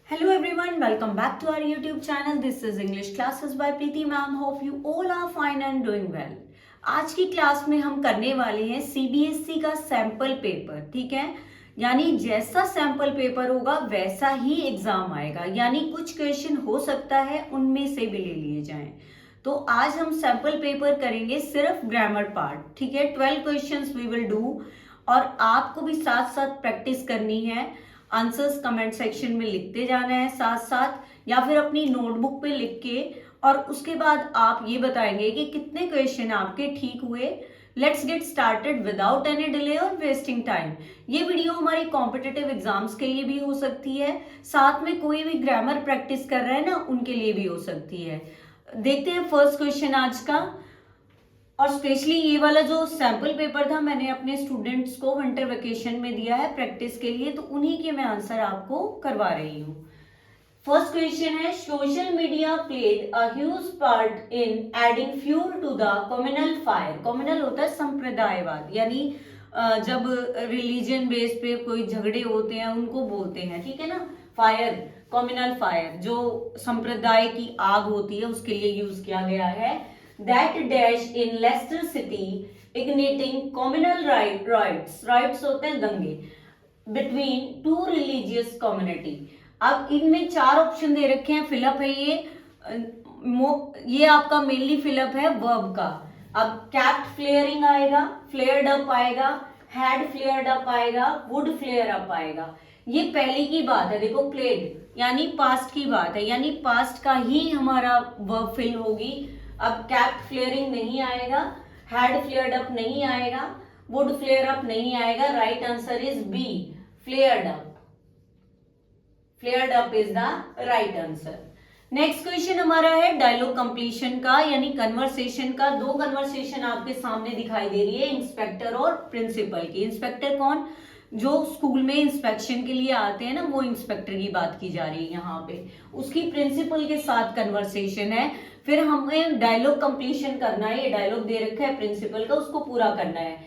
Hello everyone, welcome back to our YouTube channel. This is English classes by Preeti ma'am. Hope you all are fine and doing well. आज की class में हम करने वाले हैं CBSE का sample paper, ठीक है। यानी जैसा सैंपल पेपर होगा वैसा ही एग्जाम आएगा, यानी कुछ क्वेश्चन हो सकता है उनमें से भी ले लिए जाएं। तो आज हम सैंपल पेपर करेंगे सिर्फ ग्रामर पार्ट, ठीक है। 12 क्वेश्चंस वी विल डू और आपको भी साथ साथ प्रैक्टिस करनी है। आंसर्स कमेंट सेक्शन में लिखते जाना है साथ साथ, या फिर अपनी नोटबुक पे लिख के, और उसके बाद आप ये बताएंगे कि कितने क्वेश्चन आपके ठीक हुए। Let's get started without any delay और वेस्टिंग टाइम। ये वीडियो हमारी कॉम्पिटिटिव एग्जाम्स के लिए भी हो सकती है, साथ में कोई भी ग्रामर प्रैक्टिस कर रहे हैं ना उनके लिए भी हो सकती है। देखते हैं फर्स्ट क्वेश्चन आज का। और स्पेशली ये वाला जो सैंपल पेपर था मैंने अपने स्टूडेंट्स को विंटर वेकेशन में दिया है प्रैक्टिस के लिए, तो उन्हीं के मैं आंसर आपको करवा रही हूँ। फर्स्ट क्वेश्चन है, social media played a huge part in adding fuel to the communal fire. Communal होता है संप्रदायवाद, यानी जब रिलीजन बेस पे कोई झगड़े होते हैं उनको बोलते हैं, ठीक है ना। फायर, कम्युनल फायर जो संप्रदाय की आग होती है उसके लिए यूज किया गया है। That dash in Leicester City igniting communal riots होते हैं दंगे between two religious community। अब इनमें चार ऑप्शन दे रखे हैं, फिलअप है ये आपका मेनली फिलअप है वर्ब का। अब कैप्ट फ्लेयरिंग आएगा, फ्लेयर्ड अप आएगा, हैड फ्लेयर्ड अप आएगा, वुड फ्लेयर अप आएगा। ये पहली की बात है, देखो प्लेड यानी पास्ट की बात है, यानी पास्ट का ही हमारा वर्ब फिल होगी। अब कैप्ट फ्लेयरिंग नहीं आएगा, हैड फ्लेयर्ड अप नहीं आएगा, वुड फ्लेयर अप नहीं आएगा। Right answer is B, flared up. Flared up is the right answer. Next question हमारा है डायलॉग कंप्लीशन का, यानी कन्वर्सेशन का। दो कन्वर्सेशन आपके सामने दिखाई दे रही है, इंस्पेक्टर और प्रिंसिपल की। इंस्पेक्टर कौन? जो स्कूल में इंस्पेक्शन के लिए आते हैं ना, वो इंस्पेक्टर की बात की जा रही है यहाँ पे। उसकी प्रिंसिपल के साथ कन्वर्सेशन है। फिर हमें डायलॉग कंप्लीशन करना है, ये डायलॉग दे रखा है प्रिंसिपल का, उसको पूरा करना है।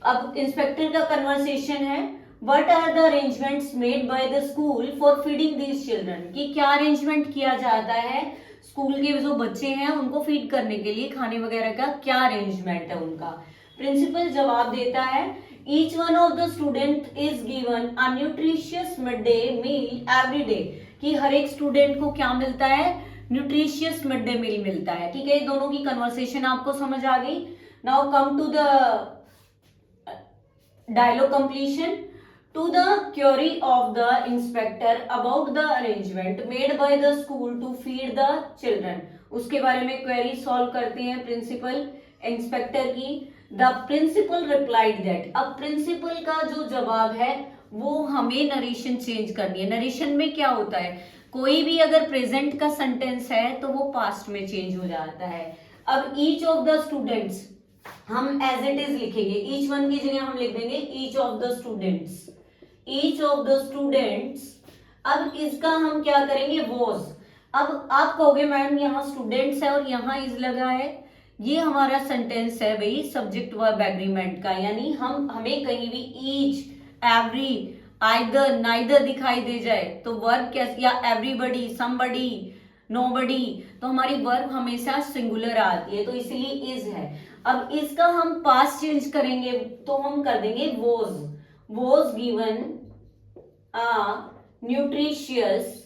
अब इंस्पेक्टर का कन्वर्सेशन है, what are the arrangements made by the school for feeding these children, कि क्या अरेंजमेंट किया जाता है स्कूल के जो बच्चे हैं उनको फीड करने के लिए, खाने वगैरह का क्या अरेंजमेंट है उनका। प्रिंसिपल जवाब देता है, each one of the student is given a nutritious mid day meal every day, कि हर एक स्टूडेंट को क्या मिलता है, न्यूट्रिशियस मिड डे मील मिलता है। ठीक है, दोनों की कन्वर्सेशन आपको समझ आ गई। Now come to the dialogue completion. To the query of the inspector about the arrangement made by the school to feed the children, उसके बारे में क्वेरी सॉल्व करते हैं प्रिंसिपल इंस्पेक्टर की। द प्रिंसिपल रिप्लाइड दैट, अब principal का जो जवाब है वो हमें नरेशन चेंज करनी है। नरेशन में क्या होता है, कोई भी अगर प्रेजेंट का सेंटेंस है तो वो पास्ट में चेंज हो जाता है। अब ईच ऑफ द स्टूडेंट्स हम एज इट इज लिखेंगे, ईच वन की जगह हम लिख देंगे each of the students, each of the students. अब इसका हम क्या करेंगे, वॉज। अब आप कहोगे मैम यहाँ स्टूडेंट्स है और यहाँ इज लगा है, ये हमारा सेंटेंस है भाई सब्जेक्ट वर्ब एग्रीमेंट का, यानी हमें कहीं भी ईच, एवरी, आइदर, नाइदर दिखाई दे जाए तो वर्ब कैसे, या एवरीबडी, समबडी, नोबडी, तो हमारी वर्ब हमेशा सिंगुलर आती है, तो इसलिए इज है। अब इसका हम पास्ट चेंज करेंगे तो हम कर देंगे was given a nutritious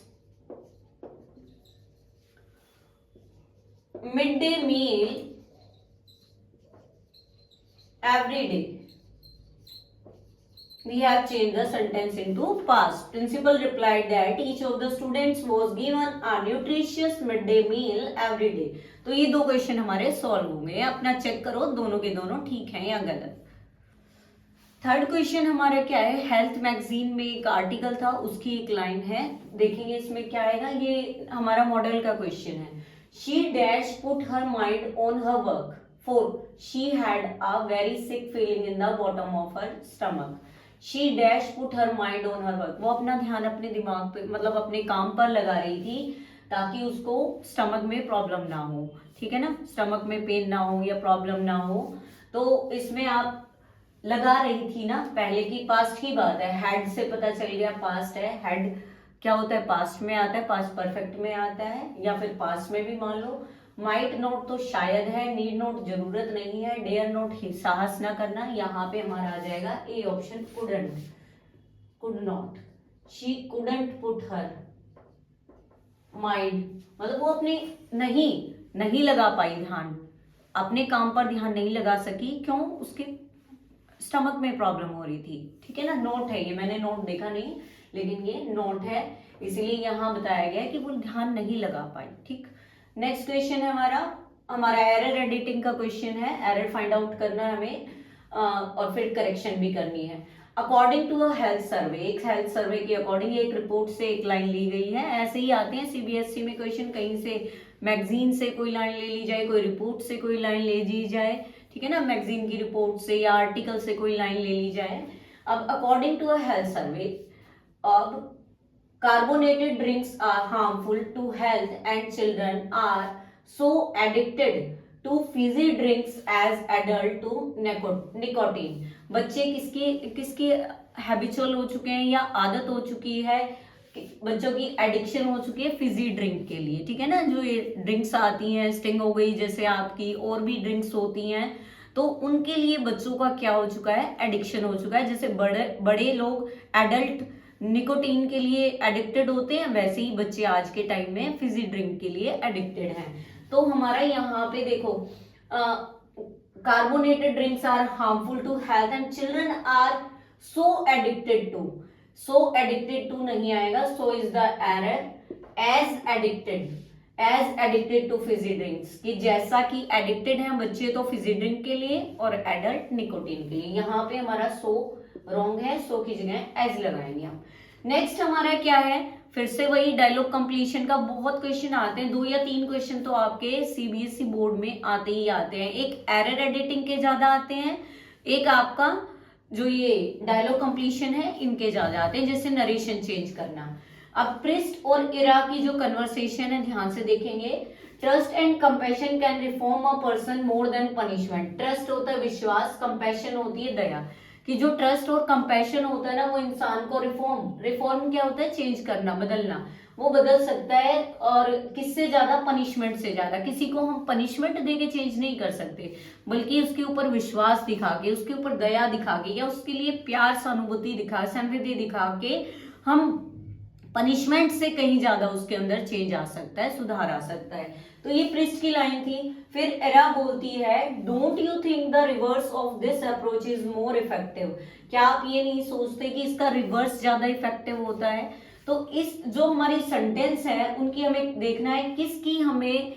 mid day meal every day. We have changed the sentence into past. Principal replied that each of the students was given a nutritious midday meal every day. तो ये दो question हमारे solve होंगे, अपना check करो दोनों के दोनों ठीक हैं या गलत। थर्ड क्वेश्चन हमारा क्या है, हेल्थ मैगजीन में एक आर्टिकल था उसकी एक लाइन है, देखेंगे इसमें क्या आएगा। ये हमारा मॉडल का क्वेश्चन है। She dash put her mind on her work for she had a very sick feeling in the bottom of her stomach. She dash put her mind on her work. वो अपना ध्यान अपने दिमाग पे, मतलब अपने काम पर लगा रही थी ताकि उसको स्टमक में प्रॉब्लम ना हो, ठीक है ना, स्टमक में पेन ना हो या प्रॉब्लम ना हो। तो इसमें आप लगा रही थी ना, पहले की पास्ट की बात है, हैड से पता चल गया पास्ट है, हैड क्या होता है, पास्ट में आता है, पास्ट परफेक्ट में आता है, या फिर पास्ट में भी मान लो। माइट नॉट तो शायद है, नीड नॉट जरूरत नहीं है, डेयर नॉट साहस ना करना, यहाँ पे हमारा आ जाएगा A option, couldn't, could not, she couldn't put her mind, मतलब वो अपने नहीं लगा पाई ध्यान, अपने काम पर ध्यान नहीं लगा सकी, क्यों, उसके स्टमक में प्रॉब्लम हो रही थी, ठीक है ना। नोट है ये, मैंने नोट देखा नहीं लेकिन ये नोट है, इसलिए यहाँ बताया गया है कि वो ध्यान नहीं लगा पाई, ठीक। नेक्स्ट क्वेश्चन है हमारा एरर एडिटिंग का क्वेश्चन है, एरर फाइंड आउट करना है हमें और फिर करेक्शन भी करनी है। According to a health survey, एक हेल्थ सर्वे के अकॉर्डिंग एक रिपोर्ट से एक लाइन ली गई है, ऐसे ही आते हैं सीबीएसई में क्वेश्चन, कहीं से मैगजीन से कोई लाइन ले ली जाए, कोई रिपोर्ट से कोई लाइन ले ली जाए, ठीक है ना, मैगजीन की रिपोर्ट से या आर्टिकल से कोई लाइन ले ली जाए। अब according to a health survey, अब carbonated drinks are harmful to health and children are so addicted to fizzy drinks as adult to nicotine। बच्चे किसके हैबिचुअल हो चुके हैं या आदत हो चुकी है, बच्चों की एडिक्शन हो चुकी है फिजी ड्रिंक के लिए, ठीक है ना। जो ये ड्रिंक्स आती हैं, स्टिंग हो गई जैसे आपकी, और भी ड्रिंक्स होती हैं, तो उनके लिए बच्चों का क्या हो चुका है, एडिक्शन हो चुका है। जैसे बड़े लोग एडल्ट निकोटीन के लिए एडिक्टेड होते हैं, वैसे ही बच्चे आज के टाइम में फिजी ड्रिंक के लिए एडिक्टेड हैं। तो हमारा यहाँ पे देखो, carbonated drinks are harmful to health and children are so addicted to नहीं आएगा, so is the error, as addicted to fizzy drinks, कि जैसा कि एडिक्टेड हैं बच्चे तो फिजी ड्रिंक के लिए और एडल्ट निकोटीन के लिए। यहाँ पे हमारा सो रॉन्ग है, सो की जगह एज लगाएंगे हम। नेक्स्ट हमारा क्या है, फिर से वही डायलॉग कंप्लीशन का बहुत क्वेश्चन आते हैं, 2 या 3 क्वेश्चन तो आपके सीबीएसई बोर्ड में आते ही आते हैं। एक एरर एडिटिंग के ज्यादा आते हैं, एक आपका जो ये डायलॉग कंप्लीशन है इनके ज्यादा आते हैं, जैसे नरेशन चेंज करना। अब प्रिस्ट और इरा की जो कन्वर्सेशन है ध्यान से देखेंगे। Trust and compassion can reform a person more than punishment. Trust होता है विश्वास, कंपैशन होती है दया, कि जो ट्रस्ट और कंपैशन होता है ना वो इंसान को रिफॉर्म क्या होता है, चेंज करना, बदलना, वो बदल सकता है। और किससे ज्यादा, पनिशमेंट से ज्यादा। किसी को हम पनिशमेंट दे के चेंज नहीं कर सकते, बल्कि उसके ऊपर विश्वास दिखा के, उसके ऊपर दया दिखा के, या उसके लिए प्यार, सहानुभूति दिखा, संवेदी दिखा के हम पनिशमेंट से कहीं ज्यादा उसके अंदर चेंज आ सकता है, सुधार आ सकता है। तो ये प्रिस्ट की लाइन थी। फिर एरा बोलती है, don't you think the reverse of this approach is more effective. क्या आप ये नहीं सोचते कि इसका रिवर्स ज्यादा इफेक्टिव होता है। तो इस जो हमारी सेंटेंस है उनकी हमें देखना है किसकी हमें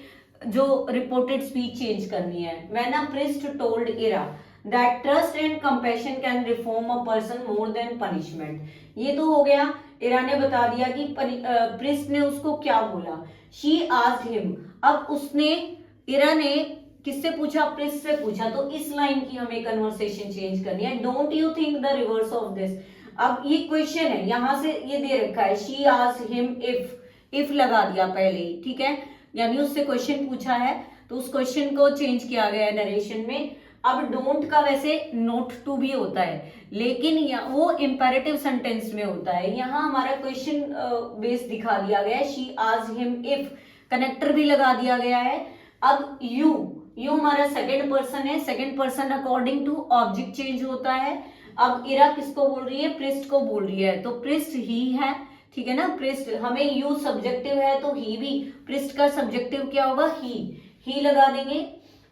जो रिपोर्टेड स्पीच चेंज करनी है। When a priest told Ira that trust and compassion can reform a person more than punishment. ये तो हो गया, इरा ने बता दिया कि प्रिस्ट ने उसको क्या बोला। शी आस्क्ड हिम, अब उसने, इरा ने किससे पूछा, प्रिस्ट से पूछा। तो इस लाइन की हमें कन्वर्सेशन चेंज करनी है, don't you think the reverse of this. अब ये क्वेश्चन है, यहां से ये दे रखा है, शी आस्क्ड हिम इफ लगा दिया पहले ही, ठीक है, यानी उससे क्वेश्चन पूछा है, तो उस क्वेश्चन को चेंज किया गया है नरेशन में। अब डोंट का वैसे नोट टू भी होता है, लेकिन वो इंपेरेटिव सेंटेंस में होता है। यहाँ हमारा क्वेश्चन बेस दिखा दिया गया है, she asked him if, connector भी लगा दिया गया है। अब यू हमारा सेकंड पर्सन है, second person according to object change होता है। अब इरा किसको बोल रही है, प्रिस्ट को बोल रही है, तो प्रिस्ट ही है, ठीक है ना। प्रिस्ट, हमें यू सब्जेक्टिव है तो ही भी, प्रिस्ट का सब्जेक्टिव क्या होगा, ही लगा देंगे।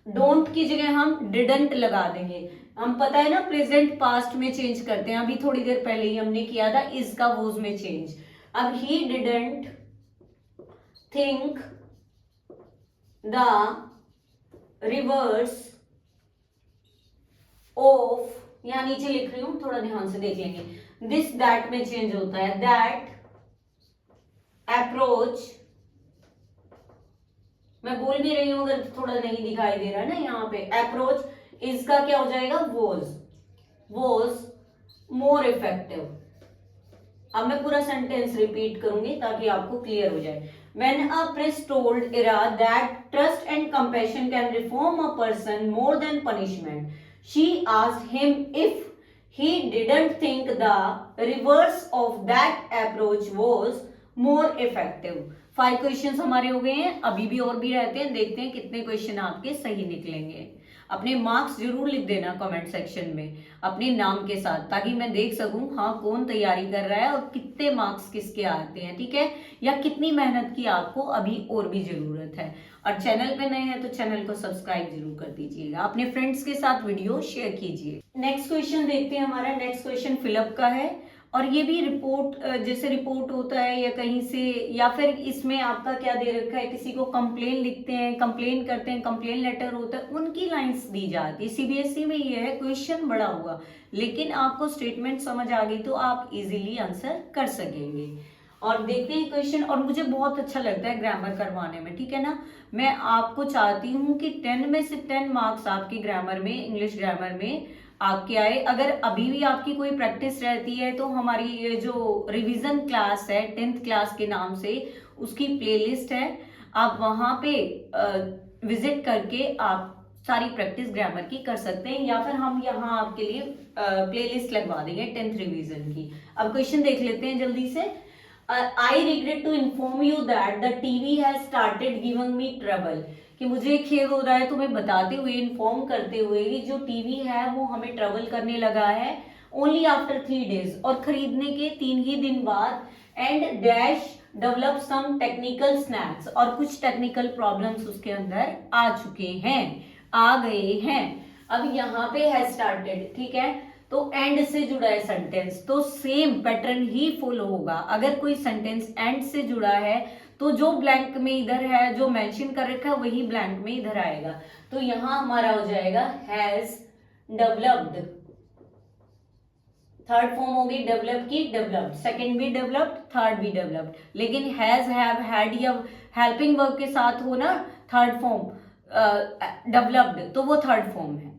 डोंट की जगह हम डिडंट लगा देंगे। हम पता है ना प्रेजेंट पास्ट में चेंज करते हैं, अभी थोड़ी देर पहले ही हमने किया था इसका वोज में चेंज। अब he didn't think the reverse of, यहां नीचे लिख रही हूं, थोड़ा ध्यान से देख लेंगे, दिस दैट में चेंज होता है, दैट अप्रोच, मैं बोल भी रही हूं अगर थोड़ा नहीं दिखाई दे रहा है ना यहाँ पे, अप्रोच, इसका क्या हो जाएगा, वॉज मोर इफेक्टिव। अब मैं पूरा सेंटेंस रिपीट करूंगी ताकि आपको क्लियर हो जाए। When a priest told Ira that trust and compassion can reform a person more than punishment, she asked him if he didn't think the reverse of that approach was more effective. 5 questions हमारे हो गए हैं, अभी भी और भी रहते हैं, देखते हैं कितने क्वेश्चन आपके सही निकलेंगे। अपने मार्क्स जरूर लिख देना कमेंट सेक्शन में अपने नाम के साथ, ताकि मैं देख सकूं हाँ कौन तैयारी कर रहा है और कितने मार्क्स किसके आते हैं, ठीक है, या कितनी मेहनत की आपको अभी और भी जरूरत है। और चैनल पे नए हैं तो चैनल को सब्सक्राइब जरूर कर दीजिएगा, अपने फ्रेंड्स के साथ वीडियो शेयर कीजिए। नेक्स्ट क्वेश्चन देखते हैं, हमारा नेक्स्ट क्वेश्चन फिलअप का है, और ये भी रिपोर्ट जैसे रिपोर्ट होता है या कहीं से, या फिर इसमें आपका क्या दे रखा है, किसी को कंप्लेन लिखते हैं, कंप्लेन करते हैं, कंप्लेन लेटर होता है, उनकी लाइंस दी जाती है। सीबीएसई में ये है, क्वेश्चन बड़ा हुआ लेकिन आपको स्टेटमेंट समझ आ गई तो आप इजीली आंसर कर सकेंगे। और देखते हैं क्वेश्चन, और मुझे बहुत अच्छा लगता है ग्रामर करवाने में, ठीक है ना। मैं आपको चाहती हूँ कि 10 में से 10 मार्क्स आपके ग्रामर में, इंग्लिश ग्रामर में आपके आए। अगर अभी भी आपकी कोई प्रैक्टिस रहती है तो हमारी ये जो रिवीजन क्लास है 10th क्लास के नाम से, उसकी प्लेलिस्ट है, आप वहां पे विजिट करके आप सारी प्रैक्टिस ग्रामर की कर सकते हैं, या फिर हम यहाँ आपके लिए प्लेलिस्ट लगवा देंगे 10th रिवीजन की। अब क्वेश्चन देख लेते हैं जल्दी से। I regret to inform you that the TV has started giving me trouble, कि मुझे खेद हो रहा है तुम्हें बताते हुए, इन्फॉर्म करते हुए कि जो टीवी है वो हमें ट्रबल करने लगा है ओनली आफ्टर 3 डेज, और खरीदने के 3 ही दिन बाद, and dash develop some technical snaps, और कुछ टेक्निकल प्रॉब्लम्स उसके अंदर आ चुके हैं, आ गए हैं। अब यहाँ पे है स्टार्टेड, ठीक है, तो एंड से जुड़ा है सेंटेंस, तो सेम पैटर्न ही फॉलो होगा। अगर कोई सेंटेंस एंड से जुड़ा है तो जो ब्लैंक में इधर है, जो मेंशन कर रखा है, वही ब्लैंक में इधर आएगा। तो यहां हमारा हो जाएगा हैज डेवलप्ड, थर्ड फॉर्म होगी डेवलप की, डेवलप्ड, सेकंड भी डेवलप्ड, थर्ड भी डेवलप्ड। लेकिन हैज, हैव, हैड या हेल्पिंग वर्ब के साथ हो ना थर्ड फॉर्म डेवलप्ड, तो वो थर्ड फॉर्म है।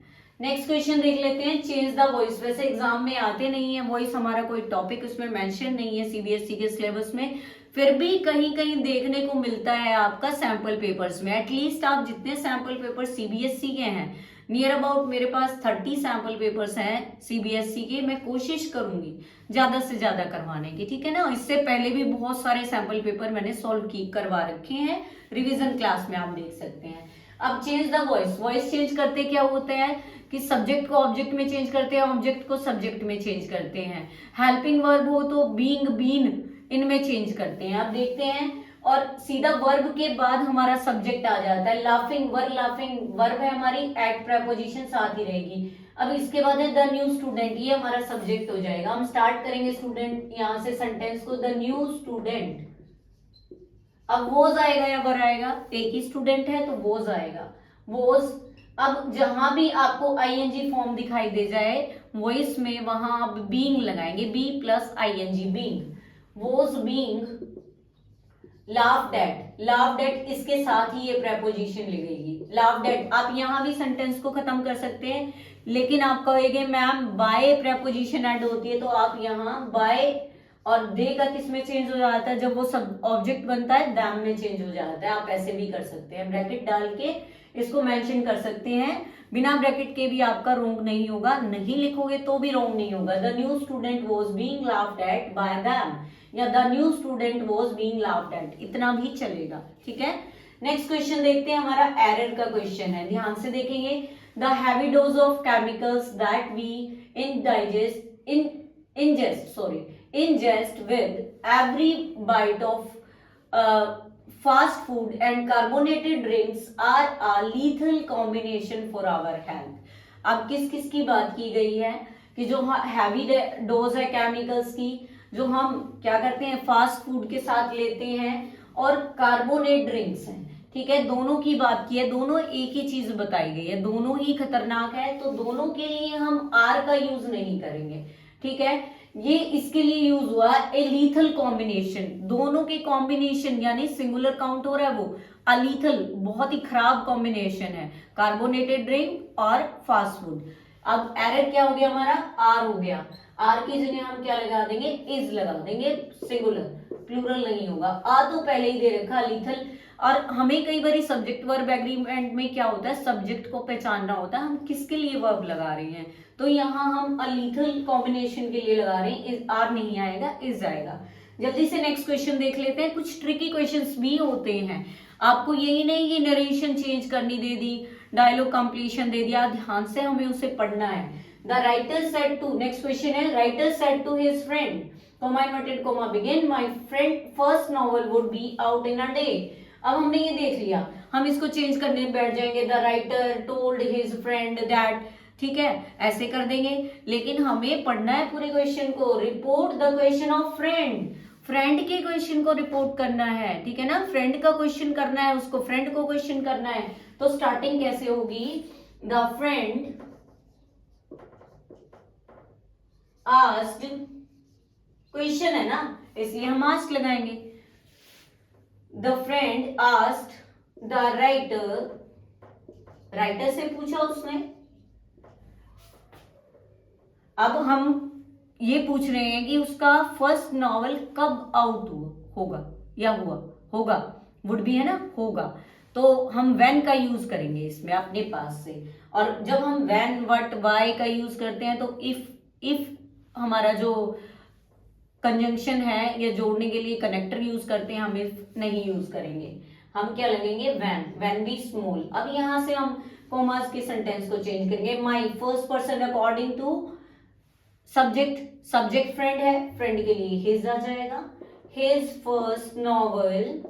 नेक्स्ट क्वेश्चन देख लेते हैं, चेंज द वॉइस। वैसे एग्जाम में आते नहीं है वॉइस, हमारा कोई टॉपिक उसमें मेंशन नहीं है सीबीएसई के सिलेबस में, फिर भी कहीं कहीं देखने को मिलता है आपका सैंपल पेपर्स में। एटलीस्ट आप जितने सैंपल पेपर सीबीएसई के हैं, नियर अबाउट मेरे पास 30 सैंपल पेपर्स हैं सीबीएसई के, मैं कोशिश करूंगी ज्यादा से ज्यादा करवाने की, ठीक है ना। इससे पहले भी बहुत सारे सैंपल पेपर मैंने सॉल्व की करवा रखे हैं, रिविजन क्लास में आप देख सकते हैं। अब change the voice, voice change करते क्या होता है कि सब्जेक्ट को ऑब्जेक्ट में चेंज करते हैं, ऑब्जेक्ट को सब्जेक्ट में चेंज करते हैं। हेल्पिंग वर्ब हो तो बीइंग, बीन, इनमें चेंज करते हैं। अब देखते हैं, और सीधा वर्ब के बाद हमारा सब्जेक्ट आ जाता है। लाफिंग वर्ब है हमारी, एट प्रेपोजिशन साथ ही रहेगी। अब इसके बाद है द न्यू स्टूडेंट, ये हमारा सब्जेक्ट हो जाएगा। हम स्टार्ट करेंगे स्टूडेंट यहाँ से सेंटेंस को, द न्यू स्टूडेंट। अब वोज आएगा या वर आएगा, एक ही स्टूडेंट है तो वोज आएगा, वोज। अब जहां भी आपको आईएनजी फॉर्म दिखाई दे जाए वॉइस में, वहां आप बीइंग लगाएंगे, B plus ING, being, was being laughed at, laughed at इसके साथ ही ये प्रेपोजिशन लगेगी, लाफ्ड एट। आप यहां भी सेंटेंस को खत्म कर सकते हैं, लेकिन आप कहोगे मैम बाय प्रेपोजिशन ऐड होती है, तो आप यहाँ बाय और दे का किस में चेंज हो जाता है, जब वो सब ऑब्जेक्ट बनता है दैम में चेंज हो जाता है। आप ऐसे भी कर सकते हैं, ब्रैकेट डाल के इसको मेंशन कर सकते हैं, बिना ब्रैकेट के भी आपका रोंग नहीं होगा, नहीं लिखोगे तो भी रोंग नहीं होगा। The new student was being laughed at by them, या the new student was being laughed at, इतना भी चलेगा, ठीक है। नेक्स्ट क्वेश्चन देखते हैं, हमारा एरर का क्वेश्चन है, ध्यान से देखेंगे। The heavy dose of chemicals that we ingest with every bite of fast food and carbonated drinks are a lethal combination for our health। अब किस किस की बात की गई है कि जो हैवी डोज है केमिकल्स की, जो हम क्या करते हैं फास्ट फूड के साथ लेते हैं, और कार्बोनेट ड्रिंक्स हैं, ठीक है, दोनों की बात की है, दोनों एक ही चीज बताई गई है, दोनों ही खतरनाक है, तो दोनों के लिए हम आर का यूज नहीं करेंगे, ठीक है। ये इसके लिए यूज हुआ ए लीथल कॉम्बिनेशन, दोनों के कॉम्बिनेशन यानी सिंगुलर काउंट हो रहा है वो, अलीथल बहुत ही खराब कॉम्बिनेशन है, कार्बोनेटेड ड्रिंक और फास्ट फूड। अब एरर क्या हो गया हमारा, आर हो गया, आर की जगह हम क्या लगा देंगे, इज लगा देंगे, सिंगुलर, प्लूरल नहीं होगा, आ तो पहले ही दे रखा लीथल। और हमें कई बार सब्जेक्ट वर्ब एग्रीमेंट में क्या होता है, सब्जेक्ट को पहचानना होता है, हम किसके लिए वर्ब लगा रहे हैं, तो यहाँ हम अलीथल कॉम्बिनेशन के लिए लगा रहे हैं, आर नहीं आएगा, इज आएगा। जल्दी से नेक्स्ट क्वेश्चन देख लेते हैं। कुछ ट्रिकी क्वेश्चंस भी होते हैं, आपको यही नहीं कि नरेशन चेंज करनी दे दी, डायलॉग कंप्लीशन दे दिया, ध्यान से हमें उसे पढ़ना है। The writer said to, next question है, writer said to his friend, comma inverted comma begin, my friend first novel would be out in a day. अब हमने ये देख लिया, हम इसको चेंज करने बैठ जाएंगे, the writer told his friend that, ठीक है, ऐसे कर देंगे। लेकिन हमें पढ़ना है पूरे क्वेश्चन को। Report the question of friend, friend के क्वेश्चन को रिपोर्ट करना है, ठीक है ना, फ्रेंड का क्वेश्चन करना है, उसको फ्रेंड को क्वेश्चन करना है। तो स्टार्टिंग कैसे होगी, द फ्रेंड आस्क्ड, क्वेश्चन है ना इसलिए हम आस्क लगाएंगे। The friend asked the writer, writer से पूछा उसने। अब हम ये पूछ रहे हैं कि उसका फर्स्ट नॉवल कब आउट होगा या होगा, वुड भी है ना, होगा, तो हम व्हेन का यूज करेंगे इसमें अपने पास से। और जब हम व्हेन, व्हाट, व्हाई का यूज करते हैं तो इफ हमारा जो कंजंक्शन है या जोड़ने के लिए कनेक्टर यूज करते हैं, हम इफ नहीं यूज करेंगे, हम क्या लगेंगे, व्हेन बी स्मॉल। अब यहां से हम कॉमास के सेंटेंस को चेंज करेंगे। My first person according to subject, subject friend है, फ्रेंड के लिए हिज आ जाएगा, his first novel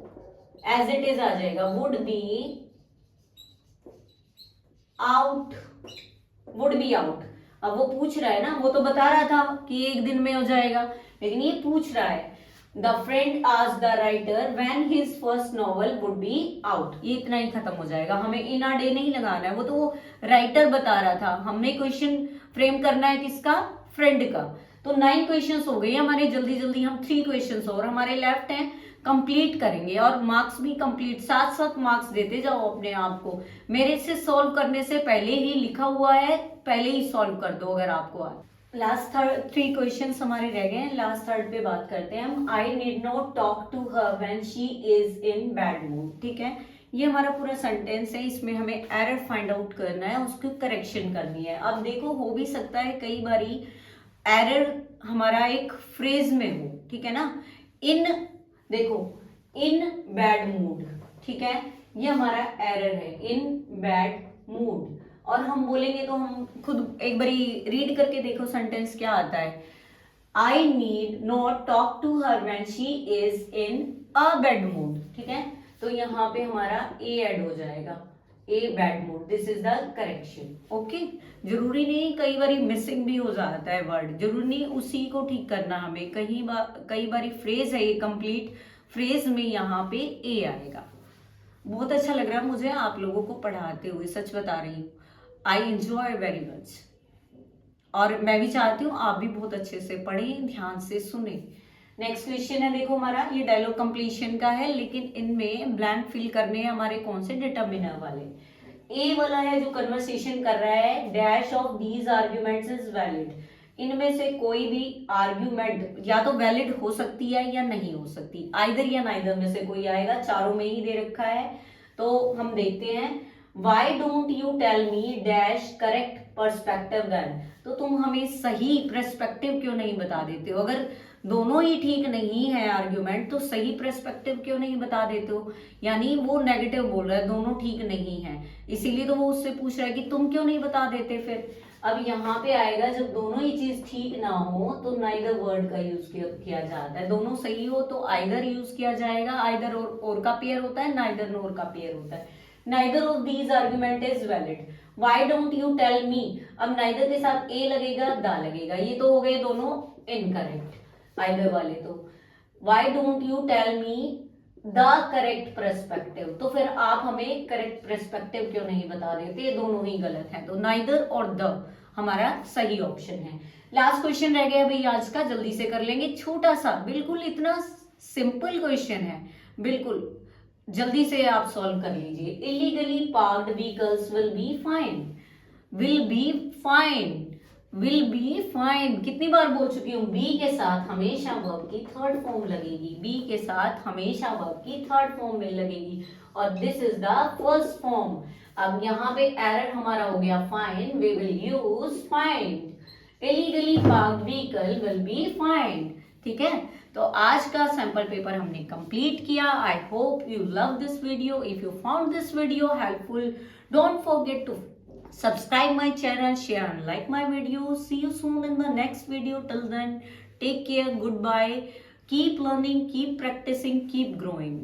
as it is आ जाएगा, would be out, would be out. अब वो पूछ रहा है ना, वो तो बता रहा था कि एक दिन में हो जाएगा, लेकिन ये पूछ रहा है, the friend asked the writer when his first novel would be out. ये इतना ही खत्म हो जाएगा, हमें इन अ डे नहीं लगाना है, वो तो वो राइटर बता रहा था, हमने क्वेश्चन फ्रेम करना है किसका, फ्रेंड का। तो 9 क्वेश्चंस हो गए हमारे, जल्दी जल्दी हम 3 क्वेश्चंस और हमारे लेफ्ट हैं, कंप्लीट करेंगे और मार्क्स भी कंप्लीट, साथ साथ मार्क्स देते जाओ अपने आप को। मेरे से सॉल्व करने से पहले ही लिखा हुआ है, पहले ही सॉल्व कर दो अगर आपको आए। लास्ट 3 क्वेश्चंस हमारे रह गए हैं, लास्ट थर्ड पे बात करते हैं हम। I need not talk to her when she is in bad mood, ठीक है, ये हमारा पूरा सेंटेंस है, इसमें हमें एरर फाइंड आउट करना है, उसकी करेक्शन करनी है। अब देखो, हो भी सकता है कई बारी एरर हमारा एक फ्रेज में हो, ठीक है ना, इन, देखो, इन बैड मूड, ठीक है, ये हमारा एरर है, इन बैड मूड। और हम बोलेंगे तो हम खुद एक बारी रीड करके देखो सेंटेंस क्या आता है। I need not talk to her when she is in a bad mood, ठीक है, तो यहाँ पे हमारा ए ऐड हो जाएगा, a bad mood, this is the correction. Okay, जरूरी नहीं, कई बार मिसिंग भी हो जाता है वर्ड, जरूरी नहीं उसी को ठीक करना हमें, कई बार फ्रेज है ये, कंप्लीट फ्रेज में यहाँ पे ए आएगा। बहुत अच्छा लग रहा है मुझे आप लोगों को पढ़ाते हुए, सच बता रही हूँ, आई एंजॉय वेरी मच, और मैं भी चाहती हूँ आप भी बहुत अच्छे से पढ़ें, ध्यान से सुने। नेक्स्ट क्वेश्चन है, देखो हमारा ये डायलॉग कंप्लीशन का है, लेकिन इनमें ब्लैंक फिल करने हैं हमारे कौन से, डिटर्मिनर वाले। ए वाला है जो कन्वर्सेशन कर रहा है, dash of these arguments is valid, इनमें से कोई भी आर्ग्यूमेंट या तो वैलिड हो सकती है या नहीं हो सकती, आइदर या नाइदर में से कोई आएगा, चारों में ही दे रखा है। तो हम देखते हैं, why don't you tell me dash correct perspective then, तो तुम हमें सही पर्सपेक्टिव क्यों नहीं बता देते हो, अगर दोनों ही ठीक नहीं है आर्ग्यूमेंट तो सही पर्सपेक्टिव क्यों नहीं बता देते हो, यानी वो नेगेटिव बोल रहा है, दोनों ठीक नहीं है, इसीलिए तो वो उससे पूछ रहा है कि तुम क्यों नहीं बता देते। फिर अब यहाँ पे आएगा, जब दोनों ही चीज ठीक ना हो तो नाइदर वर्ड का यूज किया जाता है, दोनों सही हो तो आइदर यूज किया जाएगा, आइदर और का पेयर होता है, नाइदर नोर का पेयर होता है। Neither of these argument is valid, why don't you tell me, अब नाइदर के साथ ए लगेगा, दा लगेगा, ये तो हो गए दोनों इनकरेक्ट, आइदर वाले तो। Why don't you tell me the correct perspective, तो फिर आप हमें करेक्ट पर्सपेक्टिव क्यों नहीं बता देते, दोनों ही गलत है, तो नाइदर और द हमारा सही ऑप्शन है। लास्ट क्वेश्चन रह गया भाई आज का, जल्दी से कर लेंगे, छोटा सा, बिल्कुल इतना सिंपल क्वेश्चन है, बिल्कुल जल्दी से आप सॉल्व कर लीजिए। Illegally parked vehicles will be fine, will be fine, will be fine, कितनी बार बोल चुकी हूं, बी के साथ हमेशा वर्ब की थर्ड फॉर्म लगेगी, बी के साथ हमेशा वर्ब की थर्ड फॉर्म में लगेगी, और this is the first form. अब यहाँ पे एरर हमारा हो गया fine, we will use find, illegally parked vehicle will be find, ठीक है। तो आज का सैंपल पेपर हमने कंप्लीट किया. I hope you love this video. If you found this video helpful, don't forget to subscribe my channel, share and like my video. See you soon in the next video. Till then, take care, goodbye, keep learning, keep practicing, keep growing.